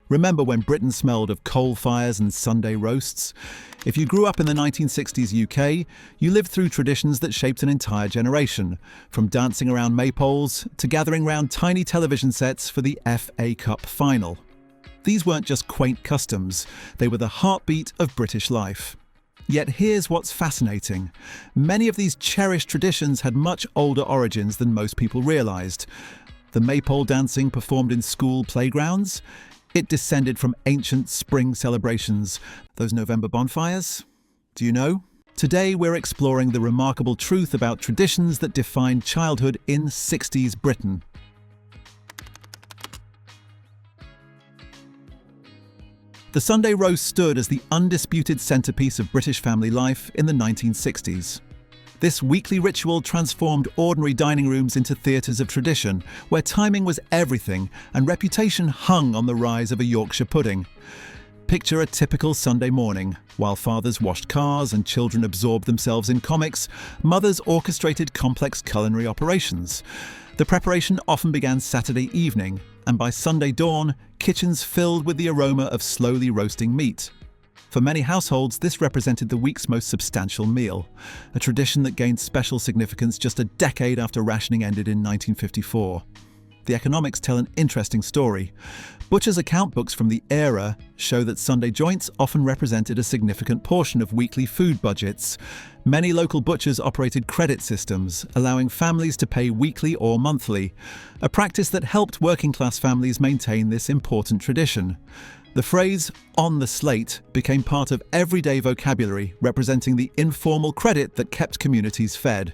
Remember when Britain smelled of coal fires and Sunday roasts? If you grew up in the 1960s UK, you lived through traditions that shaped an entire generation, from dancing around maypoles to gathering round tiny television sets for the FA Cup final. These weren't just quaint customs, they were the heartbeat of British life. Yet here's what's fascinating. Many of these cherished traditions had much older origins than most people realised. The maypole dancing performed in school playgrounds? It descended from ancient spring celebrations. Those November bonfires? Do you know? Today we're exploring the remarkable truth about traditions that defined childhood in 60s Britain. The Sunday roast stood as the undisputed centrepiece of British family life in the 1960s. This weekly ritual transformed ordinary dining rooms into theatres of tradition, where timing was everything and reputation hung on the rise of a Yorkshire pudding. Picture a typical Sunday morning. While fathers washed cars and children absorbed themselves in comics, mothers orchestrated complex culinary operations. The preparation often began Saturday evening, and by Sunday dawn, kitchens filled with the aroma of slowly roasting meat. For many households, this represented the week's most substantial meal, a tradition that gained special significance just a decade after rationing ended in 1954. The economics tell an interesting story. Butchers' account books from the era show that Sunday joints often represented a significant portion of weekly food budgets. Many local butchers operated credit systems, allowing families to pay weekly or monthly, a practice that helped working-class families maintain this important tradition. The phrase, "on the slate," became part of everyday vocabulary, representing the informal credit that kept communities fed.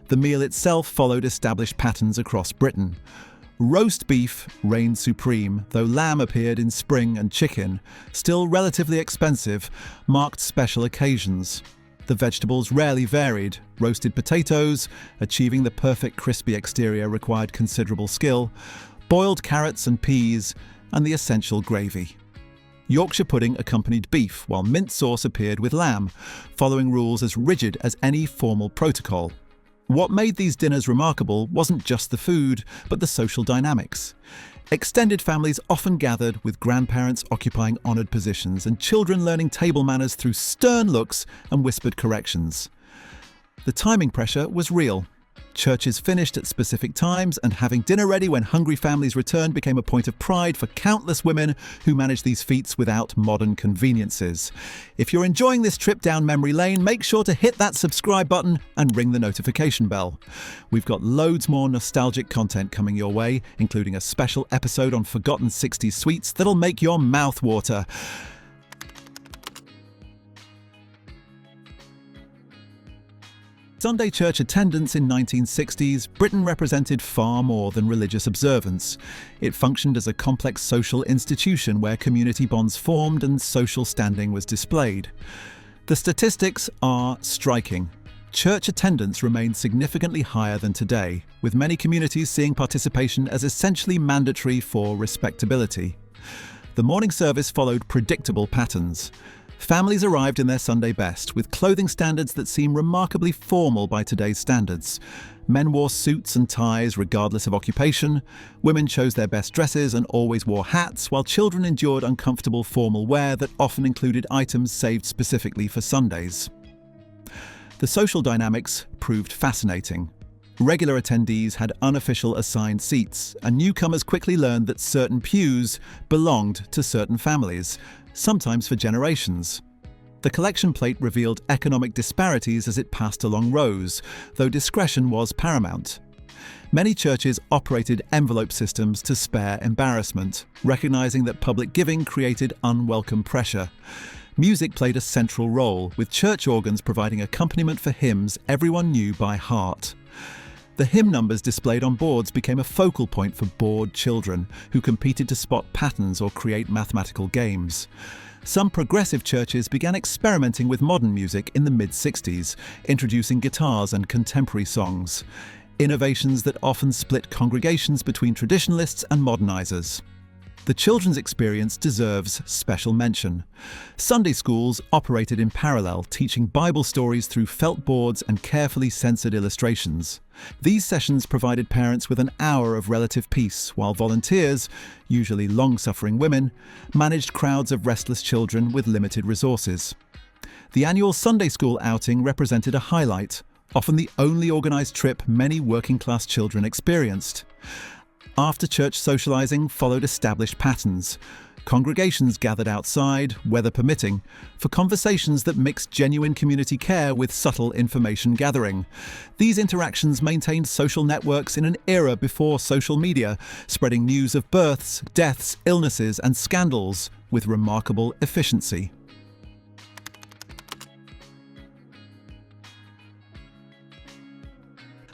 The meal itself followed established patterns across Britain. Roast beef reigned supreme, though lamb appeared in spring and chicken, still relatively expensive, marked special occasions. The vegetables rarely varied. Roasted potatoes, achieving the perfect crispy exterior, required considerable skill, boiled carrots and peas, and the essential gravy. Yorkshire pudding accompanied beef, while mint sauce appeared with lamb, following rules as rigid as any formal protocol. What made these dinners remarkable wasn't just the food, but the social dynamics. Extended families often gathered, with grandparents occupying honoured positions and children learning table manners through stern looks and whispered corrections. The timing pressure was real. Churches finished at specific times, and having dinner ready when hungry families returned became a point of pride for countless women who managed these feats without modern conveniences. If you're enjoying this trip down memory lane, make sure to hit that subscribe button and ring the notification bell. We've got loads more nostalgic content coming your way, including a special episode on forgotten 60s sweets that'll make your mouth water. Sunday church attendance in 1960s, Britain represented far more than religious observance. It functioned as a complex social institution where community bonds formed and social standing was displayed. The statistics are striking. Church attendance remained significantly higher than today, with many communities seeing participation as essentially mandatory for respectability. The morning service followed predictable patterns. Families arrived in their Sunday best, with clothing standards that seem remarkably formal by today's standards. Men wore suits and ties regardless of occupation. Women chose their best dresses and always wore hats, while children endured uncomfortable formal wear that often included items saved specifically for Sundays. The social dynamics proved fascinating. Regular attendees had unofficial assigned seats, and newcomers quickly learned that certain pews belonged to certain families, sometimes for generations. The collection plate revealed economic disparities as it passed along rows, though discretion was paramount. Many churches operated envelope systems to spare embarrassment, recognizing that public giving created unwelcome pressure. Music played a central role, with church organs providing accompaniment for hymns everyone knew by heart. The hymn numbers displayed on boards became a focal point for bored children, who competed to spot patterns or create mathematical games. Some progressive churches began experimenting with modern music in the mid-60s, introducing guitars and contemporary songs, innovations that often split congregations between traditionalists and modernizers. The children's experience deserves special mention. Sunday schools operated in parallel, teaching Bible stories through felt boards and carefully censored illustrations. These sessions provided parents with an hour of relative peace, while volunteers, usually long-suffering women, managed crowds of restless children with limited resources. The annual Sunday school outing represented a highlight, often the only organised trip many working-class children experienced. After-church socialising followed established patterns. Congregations gathered outside, weather permitting, for conversations that mixed genuine community care with subtle information gathering. These interactions maintained social networks in an era before social media, spreading news of births, deaths, illnesses, and scandals with remarkable efficiency.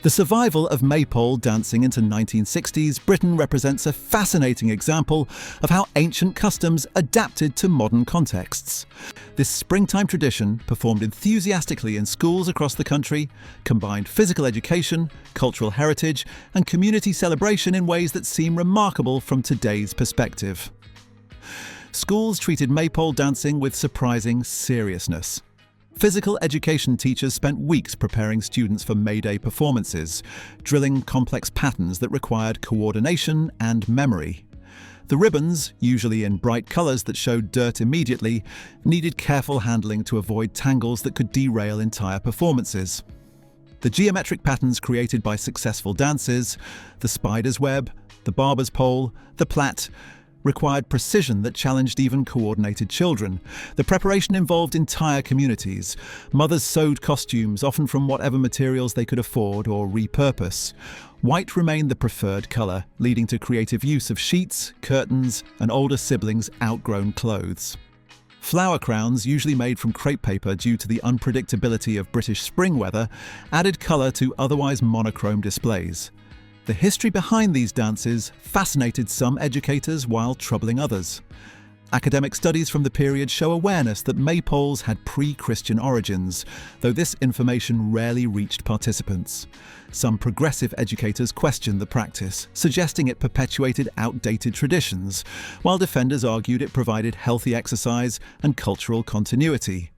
The survival of maypole dancing into 1960s Britain represents a fascinating example of how ancient customs adapted to modern contexts. This springtime tradition, performed enthusiastically in schools across the country, combined physical education, cultural heritage, and community celebration in ways that seem remarkable from today's perspective. Schools treated maypole dancing with surprising seriousness. Physical education teachers spent weeks preparing students for May Day performances, drilling complex patterns that required coordination and memory. The ribbons, usually in bright colours that showed dirt immediately, needed careful handling to avoid tangles that could derail entire performances. The geometric patterns created by successful dances, the spider's web, the barber's pole, the plait, required precision that challenged even coordinated children. The preparation involved entire communities. Mothers sewed costumes, often from whatever materials they could afford or repurpose. White remained the preferred colour, leading to creative use of sheets, curtains, and older siblings' outgrown clothes. Flower crowns, usually made from crepe paper due to the unpredictability of British spring weather, added colour to otherwise monochrome displays. The history behind these dances fascinated some educators while troubling others. Academic studies from the period show awareness that maypoles had pre-Christian origins, though this information rarely reached participants. Some progressive educators questioned the practice, suggesting it perpetuated outdated traditions, while defenders argued it provided healthy exercise and cultural continuity.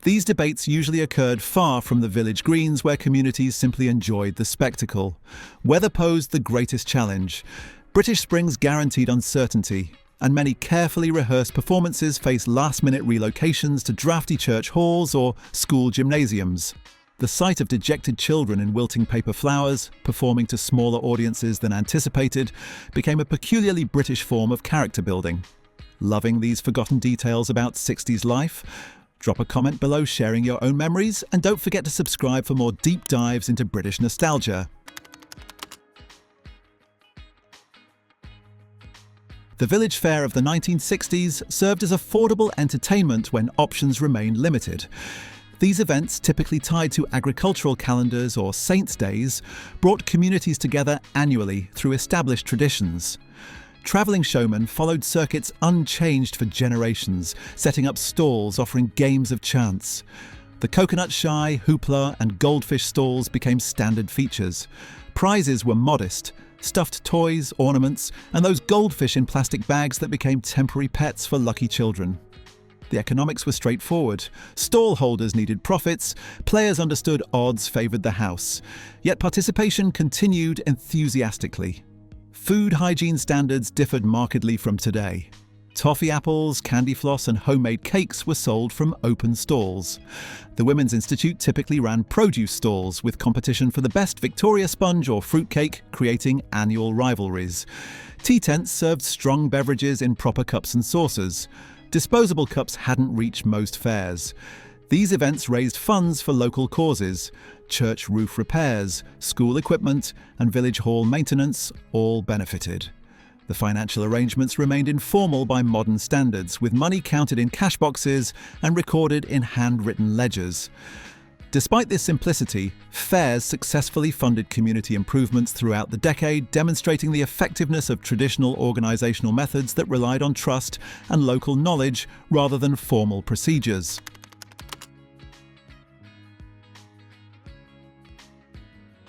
These debates usually occurred far from the village greens where communities simply enjoyed the spectacle. Weather posed the greatest challenge. British springs guaranteed uncertainty, and many carefully rehearsed performances faced last-minute relocations to drafty church halls or school gymnasiums. The sight of dejected children in wilting paper flowers, performing to smaller audiences than anticipated, became a peculiarly British form of character building. Loving these forgotten details about 60s life? Drop a comment below sharing your own memories, and don't forget to subscribe for more deep dives into British nostalgia. The village fair of the 1960s served as affordable entertainment when options remained limited. These events, typically tied to agricultural calendars or saints' days, brought communities together annually through established traditions. Travelling showmen followed circuits unchanged for generations, setting up stalls offering games of chance. The coconut shy, hoopla, and goldfish stalls became standard features. Prizes were modest: stuffed toys, ornaments, and those goldfish in plastic bags that became temporary pets for lucky children. The economics were straightforward. Stall holders needed profits, players understood odds favoured the house. Yet participation continued enthusiastically. Food hygiene standards differed markedly from today. Toffee apples, candy floss, and homemade cakes were sold from open stalls. The Women's Institute typically ran produce stalls, with competition for the best Victoria sponge or fruitcake creating annual rivalries. Tea tents served strong beverages in proper cups and saucers. Disposable cups hadn't reached most fairs. These events raised funds for local causes. Church roof repairs, school equipment, and village hall maintenance all benefited. The financial arrangements remained informal by modern standards, with money counted in cash boxes and recorded in handwritten ledgers. Despite this simplicity, fairs successfully funded community improvements throughout the decade, demonstrating the effectiveness of traditional organisational methods that relied on trust and local knowledge rather than formal procedures.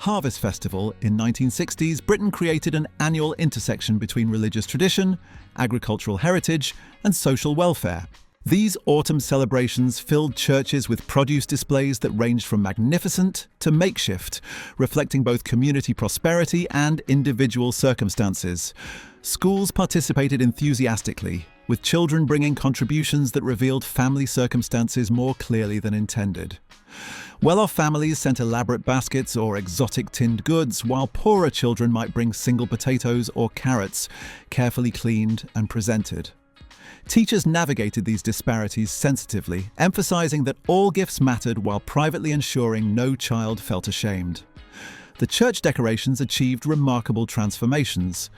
Harvest Festival in 1960s, Britain created an annual intersection between religious tradition, agricultural heritage, and social welfare. These autumn celebrations filled churches with produce displays that ranged from magnificent to makeshift, reflecting both community prosperity and individual circumstances. Schools participated enthusiastically, with children bringing contributions that revealed family circumstances more clearly than intended. Well-off families sent elaborate baskets or exotic tinned goods, while poorer children might bring single potatoes or carrots, carefully cleaned and presented. Teachers navigated these disparities sensitively, emphasizing that all gifts mattered while privately ensuring no child felt ashamed. The church decorations achieved remarkable transformations.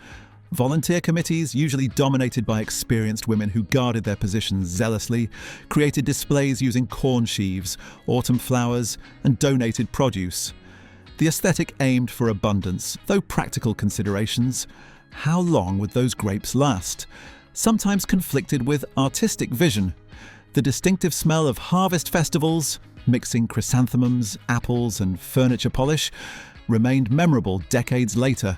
Volunteer committees, usually dominated by experienced women who guarded their positions zealously, created displays using corn sheaves, autumn flowers, and donated produce. The aesthetic aimed for abundance, though practical considerations. How long would those grapes last? Sometimes conflicted with artistic vision. The distinctive smell of harvest festivals, mixing chrysanthemums, apples, and furniture polish, remained memorable decades later.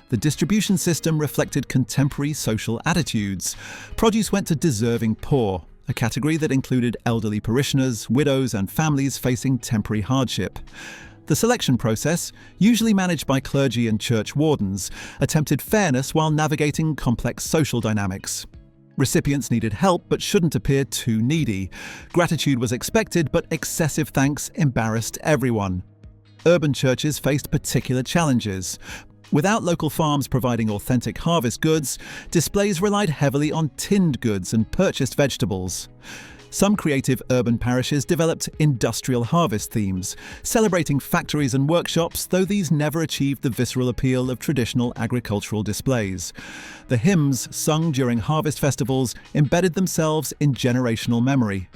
The distribution system reflected contemporary social attitudes. Produce went to deserving poor, a category that included elderly parishioners, widows, and families facing temporary hardship. The selection process, usually managed by clergy and church wardens, attempted fairness while navigating complex social dynamics. Recipients needed help but shouldn't appear too needy. Gratitude was expected, but excessive thanks embarrassed everyone. Urban churches faced particular challenges. Without local farms providing authentic harvest goods, displays relied heavily on tinned goods and purchased vegetables. Some creative urban parishes developed industrial harvest themes, celebrating factories and workshops, though these never achieved the visceral appeal of traditional agricultural displays. The hymns sung during harvest festivals embedded themselves in generational memory.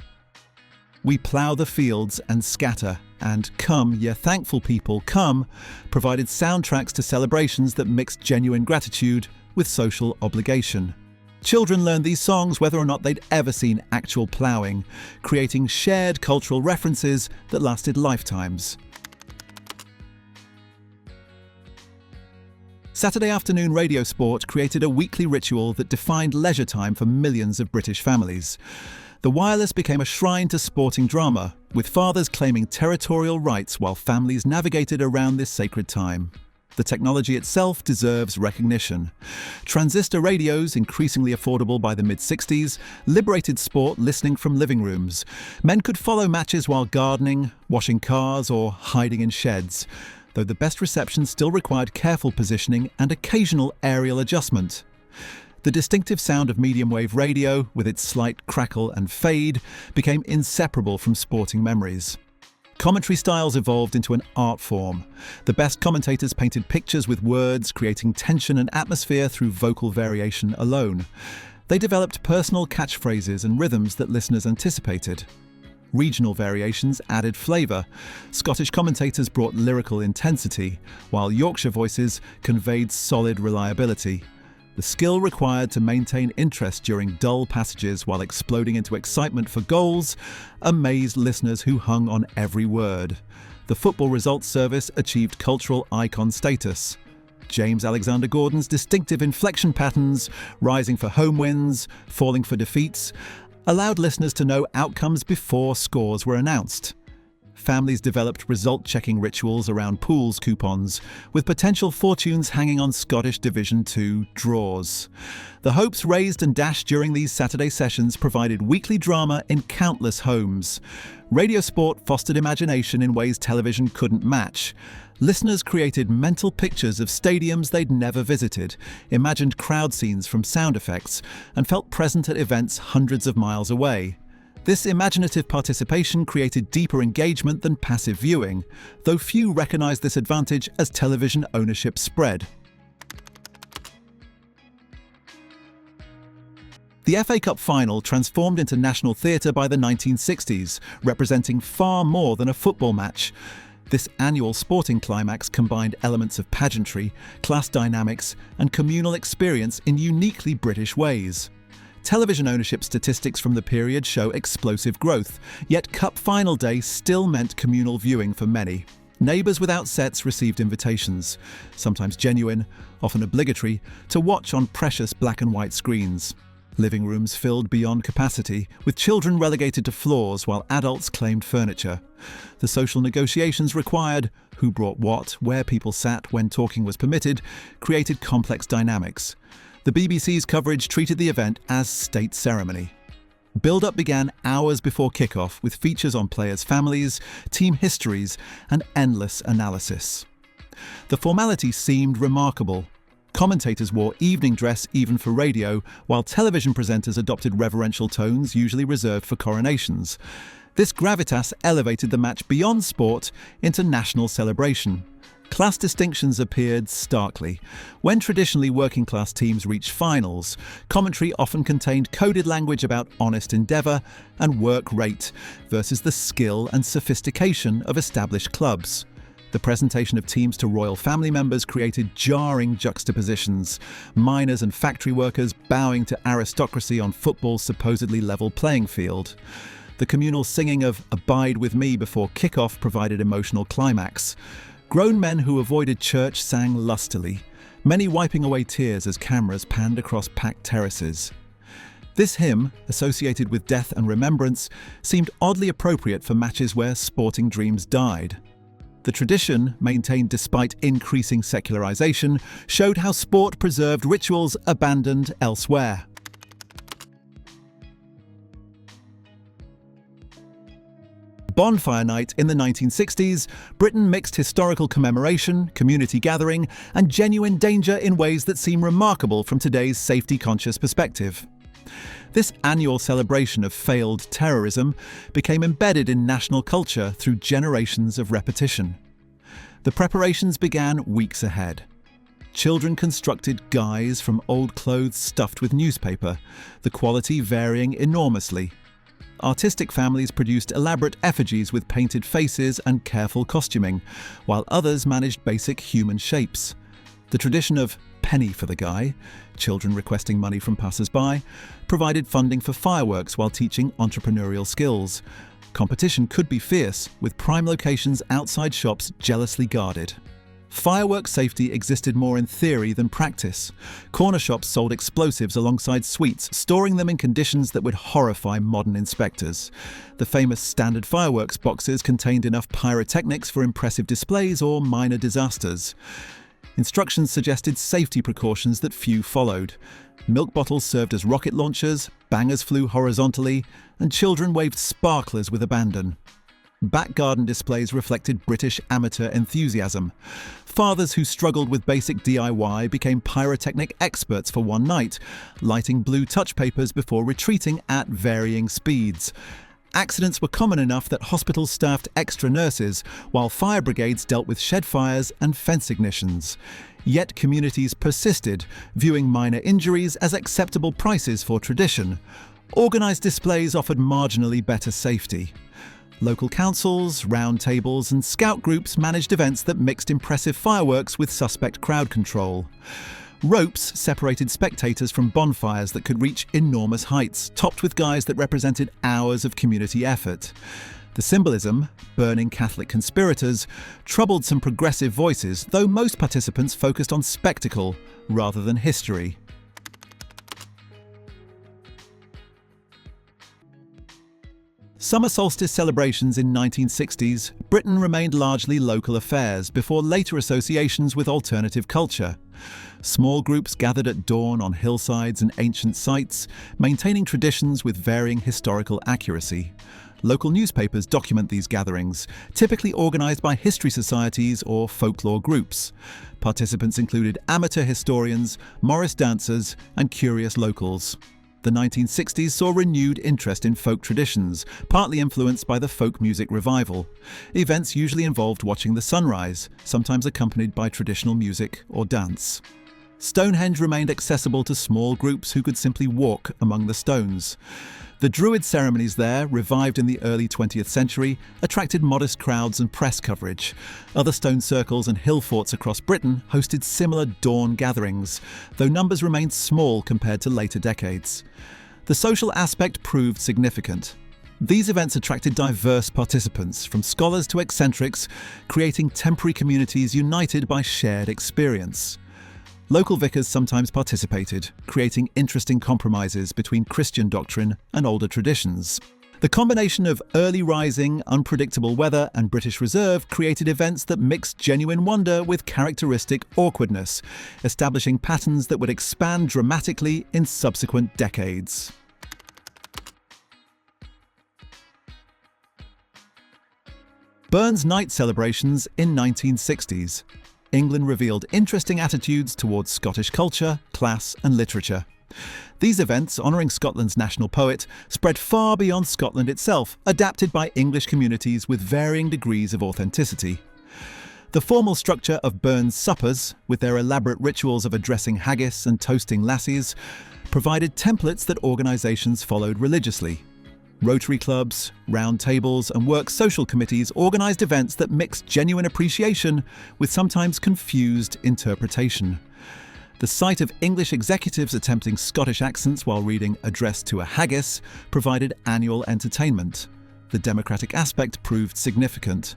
We plough the fields and scatter, and Come, ye thankful people, come, provided soundtracks to celebrations that mixed genuine gratitude with social obligation. Children learned these songs whether or not they'd ever seen actual ploughing, creating shared cultural references that lasted lifetimes. Saturday afternoon radio sport created a weekly ritual that defined leisure time for millions of British families. The wireless became a shrine to sporting drama, with fathers claiming territorial rights while families navigated around this sacred time. The technology itself deserves recognition. Transistor radios, increasingly affordable by the mid-60s, liberated sport listening from living rooms. Men could follow matches while gardening, washing cars, or hiding in sheds, though the best reception still required careful positioning and occasional aerial adjustment. The distinctive sound of medium-wave radio, with its slight crackle and fade, became inseparable from sporting memories. Commentary styles evolved into an art form. The best commentators painted pictures with words, creating tension and atmosphere through vocal variation alone. They developed personal catchphrases and rhythms that listeners anticipated. Regional variations added flavour. Scottish commentators brought lyrical intensity, while Yorkshire voices conveyed solid reliability. The skill required to maintain interest during dull passages while exploding into excitement for goals amazed listeners who hung on every word. The football results service achieved cultural icon status. James Alexander Gordon's distinctive inflection patterns, rising for home wins, falling for defeats, allowed listeners to know outcomes before scores were announced. Families developed result-checking rituals around pools coupons, with potential fortunes hanging on Scottish Division 2 draws. The hopes raised and dashed during these Saturday sessions provided weekly drama in countless homes. Radio sport fostered imagination in ways television couldn't match. Listeners created mental pictures of stadiums they'd never visited, imagined crowd scenes from sound effects, and felt present at events hundreds of miles away. This imaginative participation created deeper engagement than passive viewing, though few recognised this advantage as television ownership spread. The FA Cup final transformed into national theatre by the 1960s, representing far more than a football match. This annual sporting climax combined elements of pageantry, class dynamics, and communal experience in uniquely British ways. Television ownership statistics from the period show explosive growth, yet Cup Final Day still meant communal viewing for many. Neighbours without sets received invitations, sometimes genuine, often obligatory, to watch on precious black and white screens. Living rooms filled beyond capacity, with children relegated to floors while adults claimed furniture. The social negotiations required who brought what, where people sat when talking was permitted, created complex dynamics. The BBC's coverage treated the event as state ceremony. Build-up began hours before kickoff with features on players' families, team histories, and endless analysis. The formality seemed remarkable. Commentators wore evening dress even for radio, while television presenters adopted reverential tones usually reserved for coronations. This gravitas elevated the match beyond sport into national celebration. Class distinctions appeared starkly. When traditionally working-class teams reached finals, commentary often contained coded language about honest endeavour and work rate versus the skill and sophistication of established clubs. The presentation of teams to royal family members created jarring juxtapositions, miners and factory workers bowing to aristocracy on football's supposedly level playing field. The communal singing of "Abide with Me" before kickoff provided emotional climax. Grown men who avoided church sang lustily, many wiping away tears as cameras panned across packed terraces. This hymn, associated with death and remembrance, seemed oddly appropriate for matches where sporting dreams died. The tradition, maintained despite increasing secularization, showed how sport preserved rituals abandoned elsewhere. Bonfire Night in the 1960s, Britain mixed historical commemoration, community gathering, and genuine danger in ways that seem remarkable from today's safety-conscious perspective. This annual celebration of failed terrorism became embedded in national culture through generations of repetition. The preparations began weeks ahead. Children constructed guys from old clothes stuffed with newspaper, the quality varying enormously. Artistic families produced elaborate effigies with painted faces and careful costuming, while others managed basic human shapes. The tradition of penny for the guy, children requesting money from passers-by, provided funding for fireworks while teaching entrepreneurial skills. Competition could be fierce, with prime locations outside shops jealously guarded. Fireworks safety existed more in theory than practice. Corner shops sold explosives alongside sweets, storing them in conditions that would horrify modern inspectors. The famous standard fireworks boxes contained enough pyrotechnics for impressive displays or minor disasters. Instructions suggested safety precautions that few followed. Milk bottles served as rocket launchers, bangers flew horizontally, and children waved sparklers with abandon. Back garden displays reflected British amateur enthusiasm. Fathers who struggled with basic DIY became pyrotechnic experts for one night, lighting blue touch papers before retreating at varying speeds. Accidents were common enough that hospitals staffed extra nurses, while fire brigades dealt with shed fires and fence ignitions. Yet communities persisted, viewing minor injuries as acceptable prices for tradition. Organised displays offered marginally better safety. Local councils, round tables and scout groups managed events that mixed impressive fireworks with suspect crowd control. Ropes separated spectators from bonfires that could reach enormous heights, topped with guys that represented hours of community effort. The symbolism, burning Catholic conspirators, troubled some progressive voices, though most participants focused on spectacle rather than history. Summer solstice celebrations in 1960s, Britain remained largely local affairs before later associations with alternative culture. Small groups gathered at dawn on hillsides and ancient sites, maintaining traditions with varying historical accuracy. Local newspapers document these gatherings, typically organised by history societies or folklore groups. Participants included amateur historians, Morris dancers, and curious locals. The 1960s saw renewed interest in folk traditions, partly influenced by the folk music revival. Events usually involved watching the sunrise, sometimes accompanied by traditional music or dance. Stonehenge remained accessible to small groups who could simply walk among the stones. The Druid ceremonies there, revived in the early 20th century, attracted modest crowds and press coverage. Other stone circles and hill forts across Britain hosted similar dawn gatherings, though numbers remained small compared to later decades. The social aspect proved significant. These events attracted diverse participants, from scholars to eccentrics, creating temporary communities united by shared experience. Local vicars sometimes participated, creating interesting compromises between Christian doctrine and older traditions. The combination of early rising, unpredictable weather and British Reserve created events that mixed genuine wonder with characteristic awkwardness, establishing patterns that would expand dramatically in subsequent decades. Burns Night celebrations in 1960s. England revealed interesting attitudes towards Scottish culture, class and literature. These events, honouring Scotland's national poet, spread far beyond Scotland itself, adapted by English communities with varying degrees of authenticity. The formal structure of Burns suppers, with their elaborate rituals of addressing haggis and toasting lassies, provided templates that organisations followed religiously. Rotary clubs, round tables and work social committees organised events that mixed genuine appreciation with sometimes confused interpretation. The sight of English executives attempting Scottish accents while reading Address to a Haggis provided annual entertainment. The democratic aspect proved significant.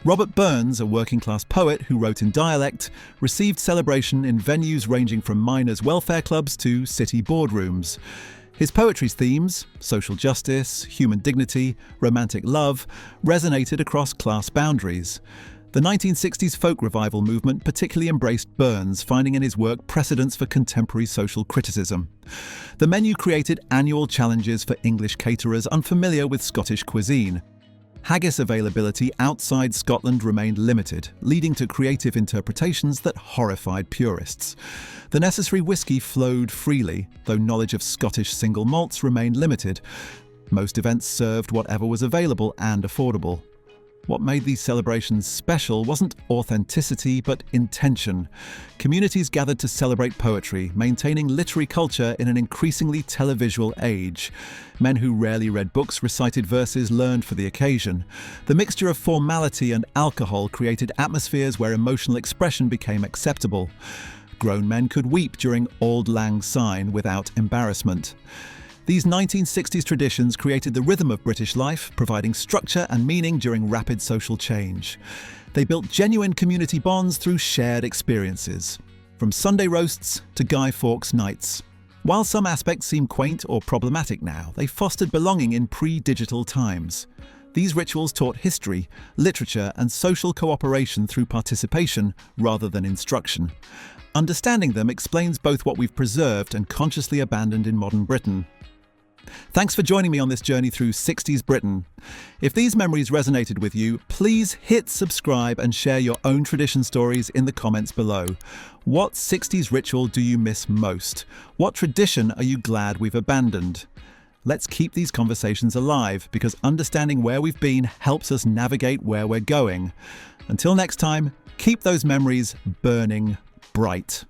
Robert Burns, a working-class poet who wrote in dialect, received celebration in venues ranging from miners' welfare clubs to city boardrooms. His poetry's themes, social justice, human dignity, romantic love, resonated across class boundaries. The 1960s folk revival movement particularly embraced Burns, finding in his work precedents for contemporary social criticism. The menu created annual challenges for English caterers unfamiliar with Scottish cuisine. Haggis availability outside Scotland remained limited, leading to creative interpretations that horrified purists. The necessary whisky flowed freely, though knowledge of Scottish single malts remained limited. Most events served whatever was available and affordable. What made these celebrations special wasn't authenticity, but intention. Communities gathered to celebrate poetry, maintaining literary culture in an increasingly televisual age. Men who rarely read books recited verses learned for the occasion. The mixture of formality and alcohol created atmospheres where emotional expression became acceptable. Grown men could weep during Auld Lang Syne without embarrassment. These 1960s traditions created the rhythm of British life, providing structure and meaning during rapid social change. They built genuine community bonds through shared experiences, from Sunday roasts to Guy Fawkes Nights. While some aspects seem quaint or problematic now, they fostered belonging in pre-digital times. These rituals taught history, literature, and social cooperation through participation rather than instruction. Understanding them explains both what we've preserved and consciously abandoned in modern Britain. Thanks for joining me on this journey through 60s Britain. If these memories resonated with you, please hit subscribe and share your own tradition stories in the comments below. What 60s ritual do you miss most? What tradition are you glad we've abandoned? Let's keep these conversations alive, because understanding where we've been helps us navigate where we're going. Until next time, keep those memories burning bright.